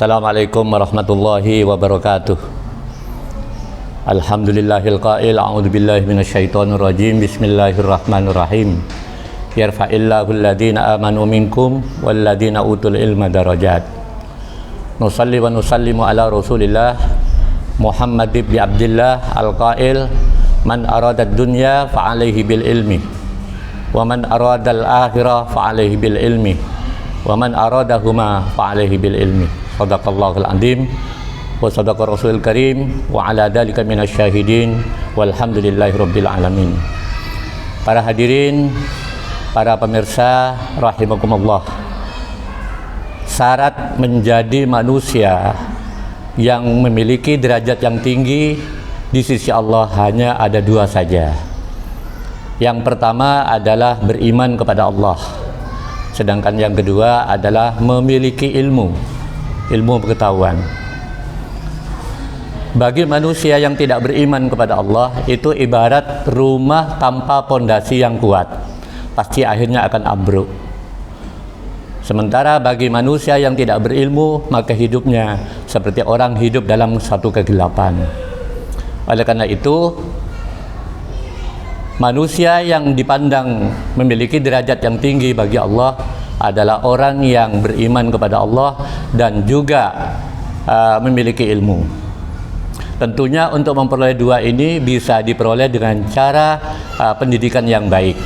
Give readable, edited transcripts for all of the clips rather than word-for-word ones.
Assalamualaikum warahmatullahi wabarakatuh. Alhamdulillahil qail a'udzu billahi minasyaitonir rajim. Bismillahirrahmanirrahim. Yarfa'illahu alladhina amanu minkum walladhina utul ilma darajat. Nusalli wa nusallimu ala Rasulillah Muhammad ibn Abdullah al-qail man arada ad-dunya fa'alaihi bil ilmi wa man arada al-akhirah fa'alaihi bil ilmi wa man aradahuma fa'alaihi bil ilmi. Sadaqallahul azim wa sadaqa rasulul karim wa ala dzalika minasyahidin walhamdulillahi rabbil alamin. Para hadirin, para pemirsa rahimakumullah, syarat menjadi manusia yang memiliki derajat yang tinggi di sisi Allah hanya ada dua saja. Yang pertama adalah beriman kepada Allah, sedangkan yang kedua adalah memiliki ilmu pengetahuan. Bagi manusia yang tidak beriman kepada Allah, itu ibarat rumah tanpa pondasi yang kuat, pasti akhirnya akan ambruk. Sementara bagi manusia yang tidak berilmu, maka hidupnya seperti orang hidup dalam satu kegelapan. Oleh karena itu, manusia yang dipandang memiliki derajat yang tinggi bagi Allah adalah orang yang beriman kepada Allah dan juga memiliki ilmu. Tentunya untuk memperoleh dua ini bisa diperoleh dengan cara pendidikan yang baik.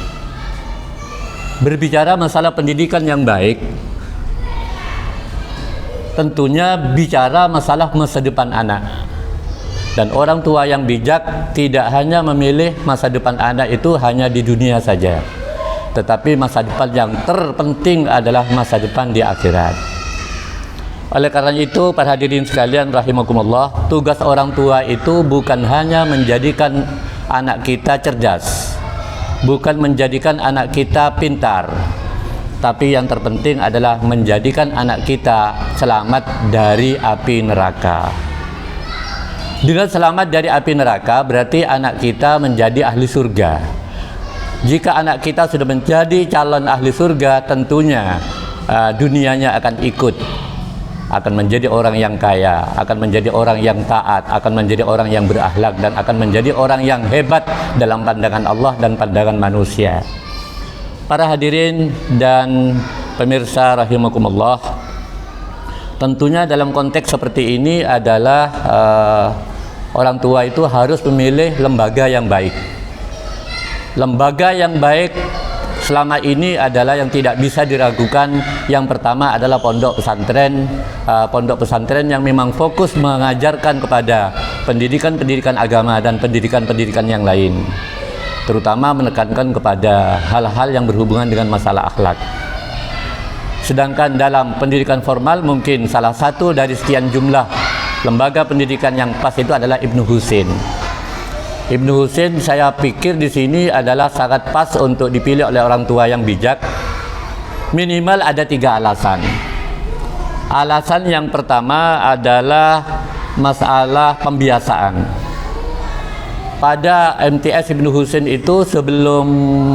Berbicara masalah pendidikan yang baik, tentunya bicara masalah masa depan anak. Dan orang tua yang bijak tidak hanya memilih masa depan anak itu hanya di dunia saja, tetapi masa depan yang terpenting adalah masa depan di akhirat. Oleh karena itu, para hadirin sekalian rahimakumullah, tugas orang tua itu bukan hanya menjadikan anak kita cerdas, bukan menjadikan anak kita pintar, tapi yang terpenting adalah menjadikan anak kita selamat dari api neraka. Dengan selamat dari api neraka berarti anak kita menjadi ahli surga. Jika anak kita sudah menjadi calon ahli surga, tentunya dunianya akan ikut, akan menjadi orang yang kaya, akan menjadi orang yang taat, akan menjadi orang yang berakhlak, dan akan menjadi orang yang hebat dalam pandangan Allah dan pandangan manusia. Para hadirin dan pemirsa rahimakumullah, tentunya dalam konteks seperti ini adalah orang tua itu harus memilih lembaga yang baik. Lembaga yang baik selama ini adalah yang tidak bisa diragukan. Yang pertama adalah pondok pesantren yang memang fokus mengajarkan kepada pendidikan agama dan pendidikan yang lain, terutama menekankan kepada hal-hal yang berhubungan dengan masalah akhlak. Sedangkan dalam pendidikan formal mungkin salah satu dari sekian jumlah lembaga pendidikan yang pas itu adalah Ibnu Husin. Ibnu Husin saya pikir di sini adalah sangat pas untuk dipilih oleh orang tua yang bijak. Minimal ada 3 alasan. Alasan yang pertama adalah masalah pembiasaan. Pada MTS Ibnu Husin itu sebelum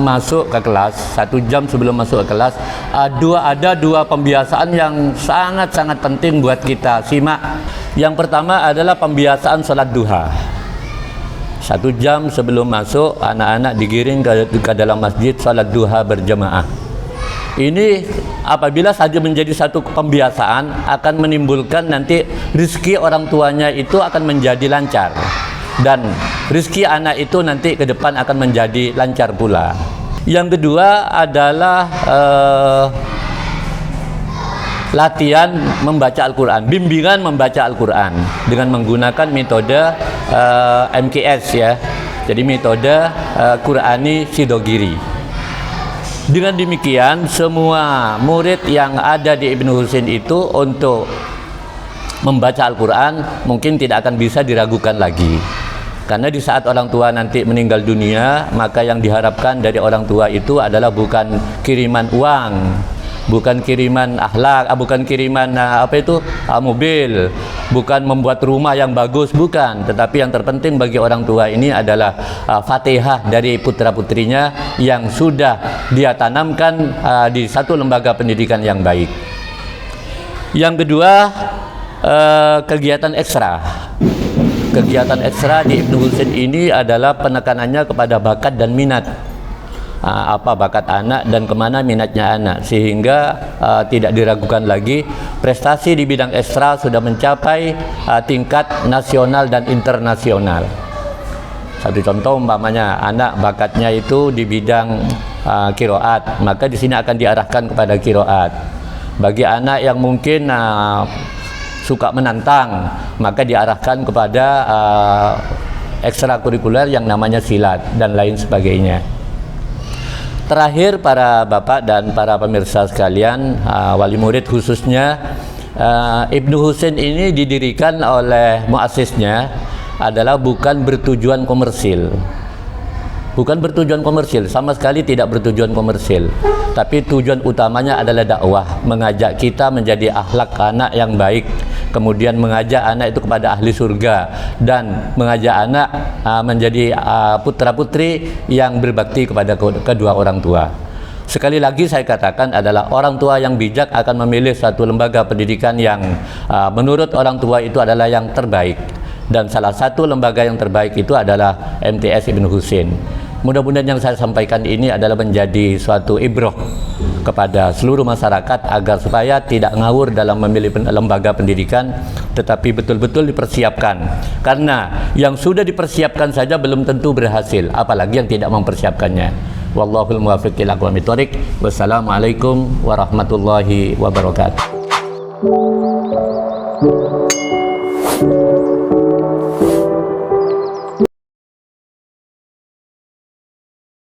masuk ke kelas, 1 jam sebelum masuk ke kelas, ada dua pembiasaan yang sangat-sangat penting buat kita simak. Yang pertama adalah pembiasaan sholat duha. 1 jam sebelum masuk, anak-anak digiring ke dalam masjid sholat duha berjamaah. Ini apabila saja menjadi satu pembiasaan, akan menimbulkan nanti rezeki orang tuanya itu akan menjadi lancar, dan rezeki anak itu nanti ke depan akan menjadi lancar pula. Yang kedua adalah latihan membaca Al-Quran, bimbingan membaca Al-Quran dengan menggunakan metode MKS ya, jadi metode Qurani Sidogiri. Dengan demikian, semua murid yang ada di Ibnu Husin itu untuk membaca Al-Quran mungkin tidak akan bisa diragukan lagi. Karena di saat orang tua nanti meninggal dunia, maka yang diharapkan dari orang tua itu adalah bukan kiriman uang, bukan kiriman akhlak, bukan kiriman mobil, bukan membuat rumah yang bagus, bukan. Tetapi yang terpenting bagi orang tua ini adalah Fatihah dari putra-putrinya yang sudah dia tanamkan di satu lembaga pendidikan yang baik. Yang kedua, kegiatan ekstra. Kegiatan ekstra di Ibnu Husain ini adalah penekanannya kepada bakat dan minat. Apa bakat anak dan kemana minatnya anak, sehingga tidak diragukan lagi prestasi di bidang ekstra sudah mencapai tingkat nasional dan internasional. Satu contoh umpamanya anak bakatnya itu di bidang qiraat, maka di sini akan diarahkan kepada qiraat. Bagi anak yang mungkin suka menantang, maka diarahkan kepada ekstrakurikuler yang namanya silat dan lain sebagainya. Terakhir, para bapak dan para pemirsa sekalian, wali murid khususnya, Ibnu Husain ini didirikan oleh muassisnya adalah bukan bertujuan komersil. Bukan bertujuan komersil, sama sekali tidak bertujuan komersil. Tapi tujuan utamanya adalah dakwah, mengajak kita menjadi akhlak anak yang baik, kemudian mengajak anak itu kepada ahli surga, dan mengajak anak menjadi putra-putri yang berbakti kepada kedua orang tua. Sekali lagi saya katakan adalah orang tua yang bijak akan memilih satu lembaga pendidikan yang menurut orang tua itu adalah yang terbaik. Dan salah satu lembaga yang terbaik itu adalah MTS Ibnu Husain. Mudah-mudahan yang saya sampaikan ini adalah menjadi suatu ibrah kepada seluruh masyarakat agar supaya tidak ngawur dalam memilih lembaga pendidikan, tetapi betul-betul dipersiapkan. Karena yang sudah dipersiapkan saja belum tentu berhasil, apalagi yang tidak mempersiapkannya. Wallahul muwaffiq ila aqwamit thoriq. Wassalamualaikum warahmatullahi wabarakatuh.